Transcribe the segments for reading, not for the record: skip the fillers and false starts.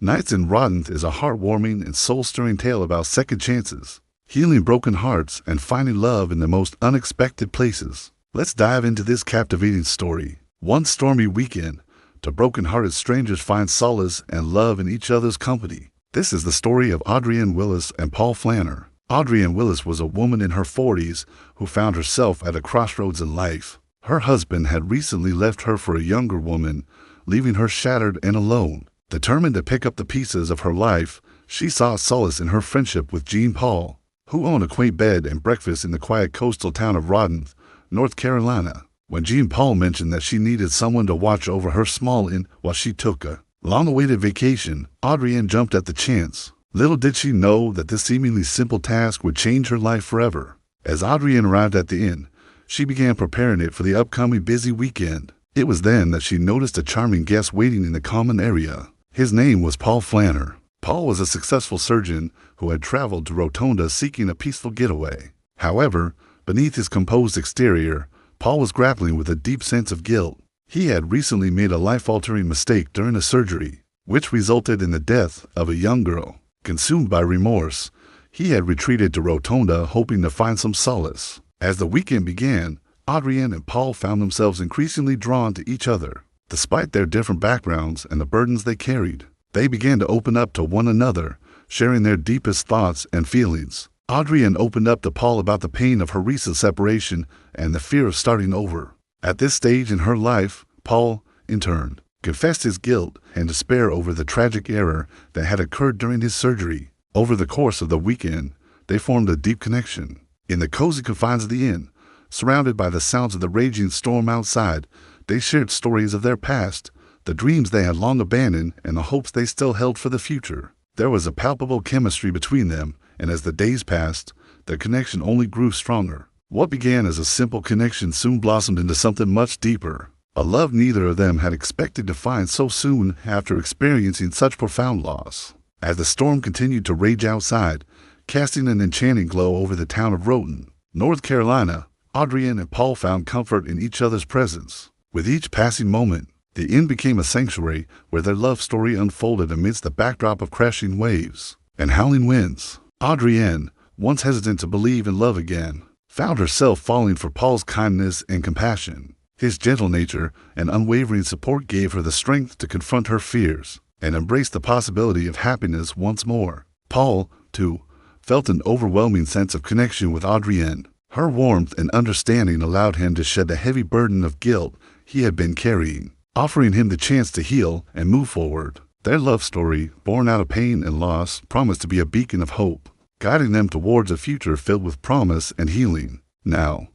Nights in Rodanthe is a heartwarming and soul-stirring tale about second chances, healing broken hearts, and finding love in the most unexpected places. Let's dive into this captivating story. One stormy weekend, two broken-hearted strangers find solace and love in each other's company. This is the story of Adrienne Willis and Paul Flanner. Adrienne Willis was a woman in her 40s who found herself at a crossroads in life. Her husband had recently left her for a younger woman, leaving her shattered and alone. Determined to pick up the pieces of her life, she sought solace in her friendship with Paul, who owned a quaint bed and breakfast in the quiet coastal town of Rodanthe, North Carolina. When Paul mentioned that she needed someone to watch over her small inn while she took a long-awaited vacation, Adrienne jumped at the chance. Little did she know that this seemingly simple task would change her life forever. As Adrienne arrived at the inn, she began preparing it for the upcoming busy weekend. It was then that she noticed a charming guest waiting in the common area. His name was Paul Flanner. Paul was a successful surgeon who had traveled to Rodanthe seeking a peaceful getaway. However, beneath his composed exterior, Paul was grappling with a deep sense of guilt. He had recently made a life-altering mistake during a surgery, which resulted in the death of a young girl. Consumed by remorse, he had retreated to Rodanthe hoping to find some solace. As the weekend began, Adrienne and Paul found themselves increasingly drawn to each other. Despite their different backgrounds and the burdens they carried, they began to open up to one another, sharing their deepest thoughts and feelings. Adrienne opened up to Paul about the pain of her recent separation and the fear of starting over. At this stage in her life, Paul, in turn, confessed his guilt and despair over the tragic error that had occurred during his surgery. Over the course of the weekend, they formed a deep connection. In the cozy confines of the inn, surrounded by the sounds of the raging storm outside, they shared stories of their past, the dreams they had long abandoned, and the hopes they still held for the future. There was a palpable chemistry between them, and as the days passed, their connection only grew stronger. What began as a simple connection soon blossomed into something much deeper, a love neither of them had expected to find so soon after experiencing such profound loss. As the storm continued to rage outside, casting an enchanting glow over the town of Rodanthe, North Carolina, Adrienne and Paul found comfort in each other's presence. With each passing moment, the inn became a sanctuary where their love story unfolded amidst the backdrop of crashing waves and howling winds. Adrienne, once hesitant to believe in love again, found herself falling for Paul's kindness and compassion. His gentle nature and unwavering support gave her the strength to confront her fears and embrace the possibility of happiness once more. Paul, too, felt an overwhelming sense of connection with Adrienne. Her warmth and understanding allowed him to shed the heavy burden of guilt he had been carrying, offering him the chance to heal and move forward. Their love story, born out of pain and loss, promised to be a beacon of hope, guiding them towards a future filled with promise and healing. Now,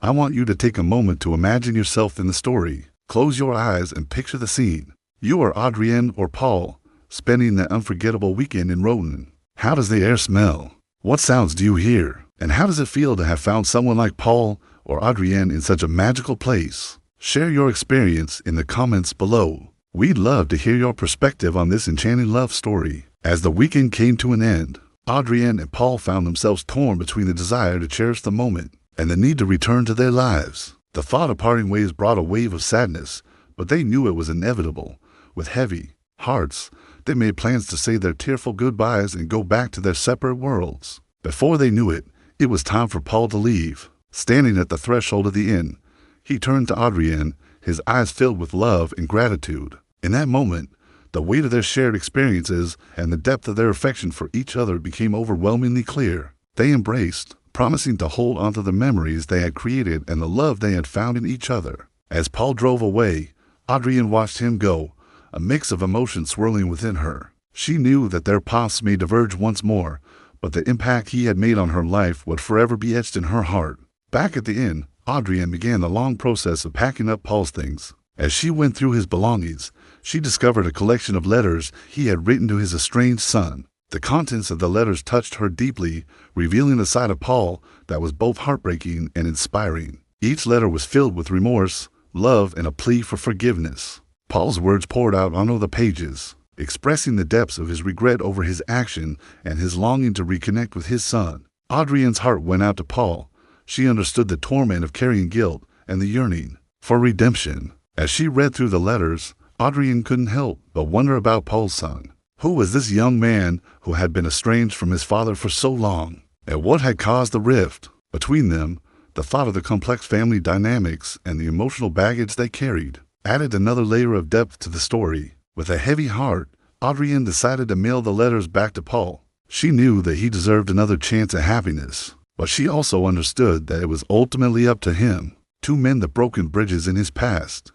I want you to take a moment to imagine yourself in the story. Close your eyes and picture the scene. You are Adrienne or Paul, spending that unforgettable weekend in Rodanthe. How does the air smell? What sounds do you hear? And how does it feel to have found someone like Paul or Adrienne in such a magical place? Share your experience in the comments below. We'd love to hear your perspective on this enchanting love story. As the weekend came to an end, Adrienne and Paul found themselves torn between the desire to cherish the moment and the need to return to their lives. The thought of parting ways brought a wave of sadness, but they knew it was inevitable. With heavy hearts, they made plans to say their tearful goodbyes and go back to their separate worlds. Before they knew it, it was time for Paul to leave. Standing at the threshold of the inn, he turned to Adrienne, his eyes filled with love and gratitude. In that moment, the weight of their shared experiences and the depth of their affection for each other became overwhelmingly clear. They embraced, promising to hold onto the memories they had created and the love they had found in each other. As Paul drove away, Adrienne watched him go, a mix of emotions swirling within her. She knew that their paths may diverge once more, but the impact he had made on her life would forever be etched in her heart. Back at the inn, Adrienne began the long process of packing up Paul's things. As she went through his belongings, she discovered a collection of letters he had written to his estranged son. The contents of the letters touched her deeply, revealing a side of Paul that was both heartbreaking and inspiring. Each letter was filled with remorse, love, and a plea for forgiveness. Paul's words poured out onto the pages, expressing the depths of his regret over his action and his longing to reconnect with his son. Adrienne's heart went out to Paul. She understood the torment of carrying guilt and the yearning for redemption. As she read through the letters, Adrienne couldn't help but wonder about Paul's son. Who was this young man who had been estranged from his father for so long? And what had caused the rift between them? The thought of the complex family dynamics and the emotional baggage they carried added another layer of depth to the story. With a heavy heart, Adrienne decided to mail the letters back to Paul. She knew that he deserved another chance at happiness, but she also understood that it was ultimately up to him to mend the broken bridges in his past.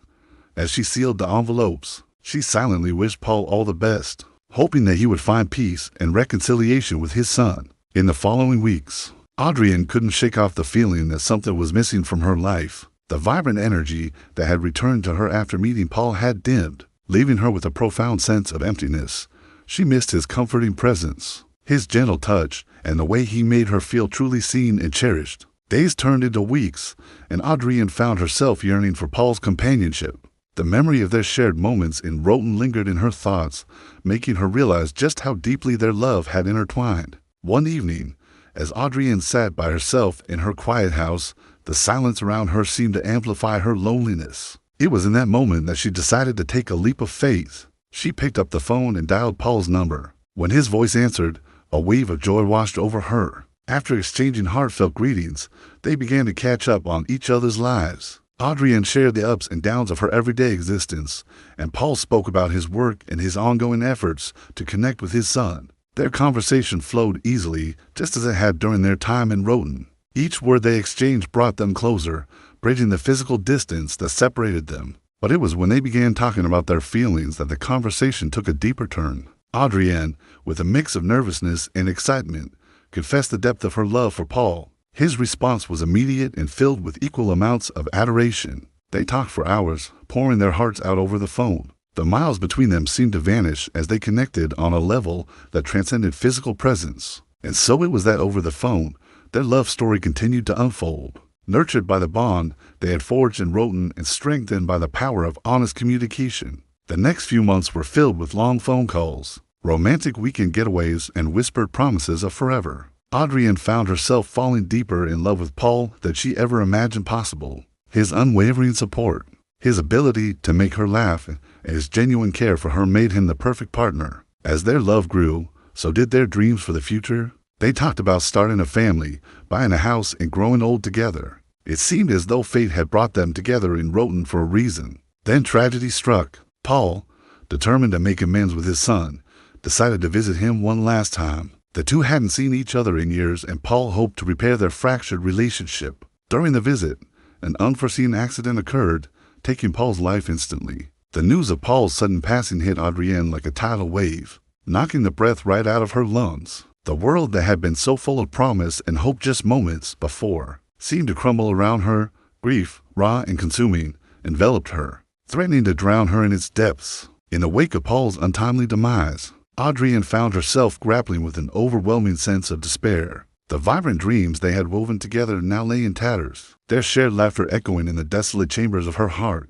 As she sealed the envelopes, she silently wished Paul all the best, hoping that he would find peace and reconciliation with his son. In the following weeks, Adrienne couldn't shake off the feeling that something was missing from her life. The vibrant energy that had returned to her after meeting Paul had dimmed, leaving her with a profound sense of emptiness. She missed his comforting presence, his gentle touch, and the way he made her feel truly seen and cherished. Days turned into weeks, and Adrienne found herself yearning for Paul's companionship. The memory of their shared moments in Rodanthe lingered in her thoughts, making her realize just how deeply their love had intertwined. One evening, as Adrienne sat by herself in her quiet house, the silence around her seemed to amplify her loneliness. It was in that moment that she decided to take a leap of faith. She picked up the phone and dialed Paul's number. When his voice answered, a wave of joy washed over her. After exchanging heartfelt greetings, they began to catch up on each other's lives. Adrienne shared the ups and downs of her everyday existence, and Paul spoke about his work and his ongoing efforts to connect with his son. Their conversation flowed easily, just as it had during their time in Rodanthe. Each word they exchanged brought them closer, bridging the physical distance that separated them. But it was when they began talking about their feelings that the conversation took a deeper turn. Adrienne, with a mix of nervousness and excitement, confessed the depth of her love for Paul. His response was immediate and filled with equal amounts of adoration. They talked for hours, pouring their hearts out over the phone. The miles between them seemed to vanish as they connected on a level that transcended physical presence. And so it was that over the phone, their love story continued to unfold. Nurtured by the bond they had forged in Rodanthe and strengthened by the power of honest communication. The next few months were filled with long phone calls, romantic weekend getaways, and whispered promises of forever. Adrienne found herself falling deeper in love with Paul than she ever imagined possible. His unwavering support, his ability to make her laugh, and his genuine care for her made him the perfect partner. As their love grew, so did their dreams for the future. They talked about starting a family, buying a house, and growing old together. It seemed as though fate had brought them together in Rodanthe for a reason. Then tragedy struck. Paul, determined to make amends with his son, decided to visit him one last time. The two hadn't seen each other in years, and Paul hoped to repair their fractured relationship. During the visit, an unforeseen accident occurred, taking Paul's life instantly. The news of Paul's sudden passing hit Adrienne like a tidal wave, knocking the breath right out of her lungs. The world that had been so full of promise and hope just moments before seemed to crumble around her. Grief, raw and consuming, enveloped her, threatening to drown her in its depths. In the wake of Paul's untimely demise, Adrienne found herself grappling with an overwhelming sense of despair. The vibrant dreams they had woven together now lay in tatters, their shared laughter echoing in the desolate chambers of her heart.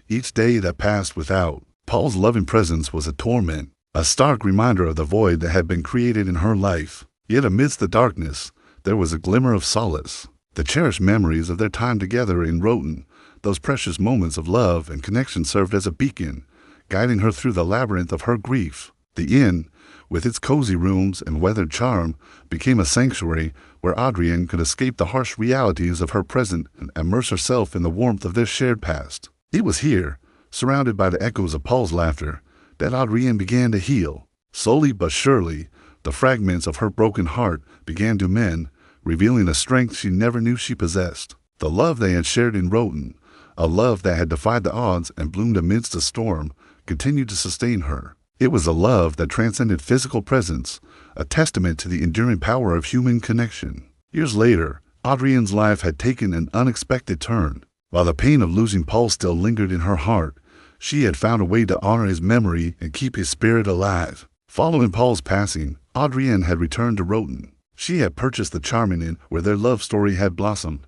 Each day that passed without Paul's loving presence was a torment, a stark reminder of the void that had been created in her life. Yet amidst the darkness, there was a glimmer of solace. The cherished memories of their time together in Rodanthe, those precious moments of love and connection, served as a beacon, guiding her through the labyrinth of her grief. The inn, with its cozy rooms and weathered charm, became a sanctuary where Adrienne could escape the harsh realities of her present and immerse herself in the warmth of their shared past. It was here, surrounded by the echoes of Paul's laughter, that Adrienne began to heal. Slowly but surely, the fragments of her broken heart began to mend, revealing a strength she never knew she possessed. The love they had shared in Rodanthe, a love that had defied the odds and bloomed amidst a storm, continued to sustain her. It was a love that transcended physical presence, a testament to the enduring power of human connection. Years later, Adrienne's life had taken an unexpected turn. While the pain of losing Paul still lingered in her heart, she had found a way to honor his memory and keep his spirit alive. Following Paul's passing, Adrienne had returned to Rodanthe. She had purchased the charming inn where their love story had blossomed,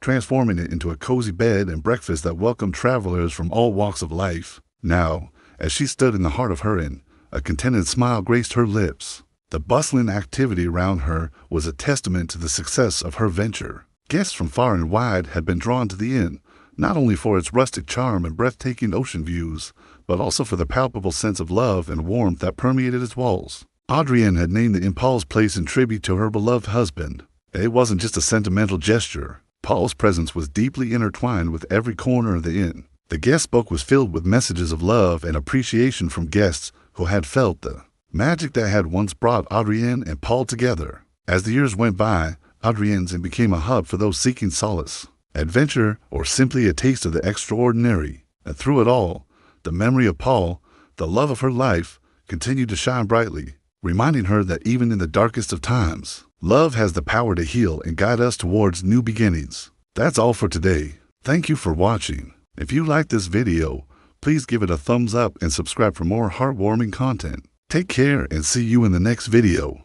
transforming it into a cozy bed and breakfast that welcomed travelers from all walks of life. Now, as she stood in the heart of her inn, a contented smile graced her lips. The bustling activity around her was a testament to the success of her venture. Guests from far and wide had been drawn to the inn, not only for its rustic charm and breathtaking ocean views, but also for the palpable sense of love and warmth that permeated its walls. Adrienne had named the inn Paul's Place in tribute to her beloved husband. It wasn't just a sentimental gesture. Paul's presence was deeply intertwined with every corner of the inn. The guest book was filled with messages of love and appreciation from guests who had felt the magic that had once brought Adrienne and Paul together. As the years went by, Adrienne's Inn became a hub for those seeking solace, adventure, or simply a taste of the extraordinary. And through it all, the memory of Paul, the love of her life, continued to shine brightly, reminding her that even in the darkest of times, love has the power to heal and guide us towards new beginnings. That's all for today. Thank you for watching. If you liked this video, please give it a thumbs up and subscribe for more heartwarming content. Take care and see you in the next video.